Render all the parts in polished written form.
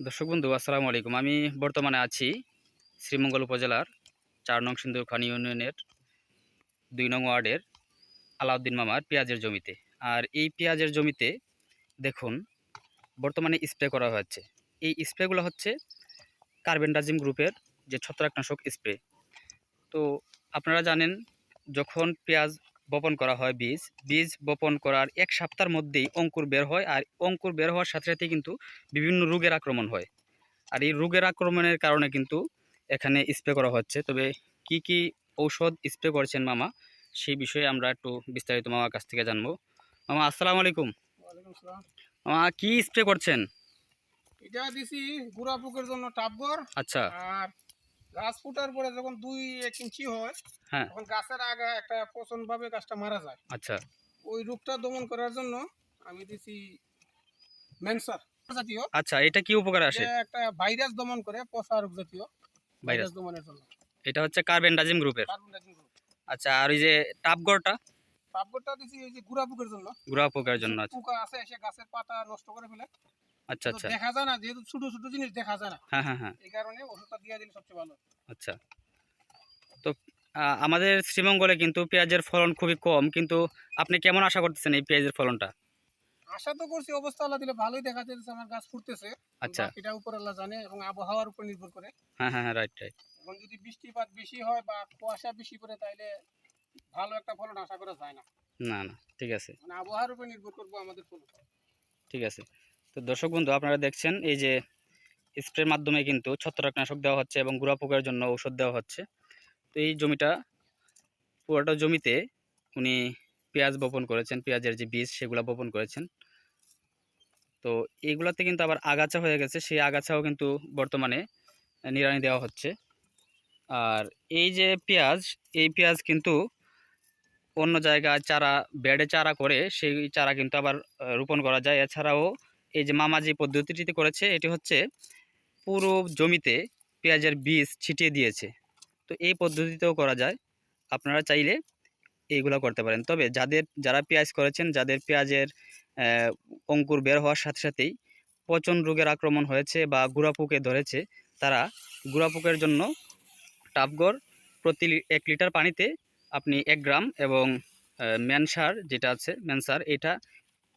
দর্শক বন্ধু আসসালামু আলাইকুম। আমি বর্তমানে আছি শ্রীমঙ্গল উপজেলার ৪ নং সিন্দুরখানি ইউনিয়নের ২ নং ওয়ার্ডের আলাউদ্দিন মামার পেঁয়াজের জমিতে। আর এই পেঁয়াজের জমিতে দেখুন বর্তমানে স্প্রে করা হচ্ছে। এই স্প্রেগুলো হচ্ছে কার্বেন্ডাজিম গ্রুপের যে ছত্রাকনাশক স্প্রে। তো আপনারা জানেন, যখন পেঁয়াজ বপন করা হয়, বীজ বপন করার ১ সপ্তাহের মধ্যেই অঙ্কুর বের হয়। আর অঙ্কুর বের হওয়ার সাথে সাথে কিন্তু বিভিন্ন রোগের আক্রমণ হয়। আর এই রোগের আক্রমণের কারণে কিন্তু এখানে স্প্রে করা হচ্ছে। তবে কি কি ঔষধ স্প্রে করছেন মামা, সেই বিষয়ে আমরা একটু বিস্তারিত মামার কাছ থেকে জানবো। মামা আসসালামু আলাইকুম। ওয়ালাইকুম আসসালাম। মামা কি স্প্রে করছেন? এটা দিছি গুড়া পোকের জন্য টাপগর। আচ্ছা। আর গাছ ফুটার পরে যখন ২-১ ইঞ্চি হয়, হ্যাঁ। তখন গাছের আগা একটা পচন ভাবে গাছটা মারা যায়। আচ্ছা ওই রোগটা দমন করার জন্য আমি দিছি মেনসার জাতীয়। আচ্ছা, এটা কি উপকারে আসে? এটা একটা ভাইরাস দমন করে, পচা রোগ জাতীয় ভাইরাস। ভাইরাস দমনের জন্য। এটা হচ্ছে কার্বেন্ডাজিম গ্রুপের। Carbendazim group. আচ্ছা, আর ওই যে টাপগড়টা? টাপগরটা দিছি এই যে গুড়া পোকের জন্য। গুড়া পোকার জন্য। আচ্ছা পোকা আছে এসে গাছের পাতা নষ্ট করে ফেলে। আচ্ছা। তো আচ্ছা। দেখা যায় না, যেহেতু ছোট ছোট জিনিস দেখা যায় না, হ্যাঁ হ্যাঁ হ্যাঁ। এই কারণে ওষুধটা দিয়ে দিলে সবচেয়ে ভালো। আচ্ছা। তো আমাদের শ্রীমঙ্গলে কিন্তু পেঁয়াজের ফলন খুবই কম, কিন্তু আপনি কেমন আশা করতেছেন এই পেঁয়াজের ফলনটা? আশা তো করছি, অবস্থা আল্লাহ দিলে ভালোই দেখা যাচ্ছে, আমার গাছ ফুটতেছে। আচ্ছা। বাকিটা উপর আল্লাহ জানে এবং আবহাওয়ার উপর নির্ভর করে। হ্যাঁ হ্যাঁ হ্যাঁ, রাইট রাইট। এখন যদি বৃষ্টিপাত বেশি হয় বা কুয়াশা বেশি পড়ে, তাইলে ভালো একটা ফলন আশা করা যায় না। না না, ঠিক আছে। মানে আবহাওয়ার উপর নির্ভর করবো আমাদের ফলন। ঠিক আছে। তো দর্শক বন্ধু, আপনারা দেখছেন এই যে স্প্রের মাধ্যমে কিন্তু ছত্রাকনাশক দেওয়া হচ্ছে এবং গুড়া পোকার জন্য ঔষধ দেওয়া হচ্ছে। তো এই জমিটা, পুরোটা জমিতে উনি পেঁয়াজ বপন করেছেন, পেঁয়াজের যে বীজ সেগুলো বপন করেছেন। তো এইগুলাতে কিন্তু আবার আগাছা হয়ে গেছে, সেই আগাছাও কিন্তু বর্তমানে নিড়ানি দেওয়া হচ্ছে। আর এই যে পেঁয়াজ, এই পেঁয়াজ কিন্তু অন্য জায়গায় চারা, বেডে চারা করে সেই চারা কিন্তু আবার রোপণ করা যায়। এছাড়াও এই যে মামা যে পদ্ধতিটিতে করেছে, এটি হচ্ছে পুরো জমিতে পেঁয়াজের বীজ ছিটিয়ে দিয়েছে। তো এই পদ্ধতিতেও করা যায়, আপনারা চাইলে এইগুলো করতে পারেন। তবে যারা পেঁয়াজ করেছেন, যাদের পেঁয়াজের অঙ্কুর বের হওয়ার সাথে সাথেই পচন রোগের আক্রমণ হয়েছে বা গুড়া পোকে ধরেছে, তারা গুড়া পোকের জন্য টাপগড় প্রতি ১ লিটার পানিতে আপনি ১ গ্রাম এবং ম্যানসার যেটা আছে, ম্যানসার, এটা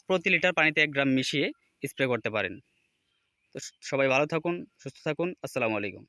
প্রতি লিটার পানিতে ১ গ্রাম মিশিয়ে স্প্রে করতে পারেন। তো সবাই ভালো থাকুন, সুস্থ থাকুন। আসসালামু আলাইকুম।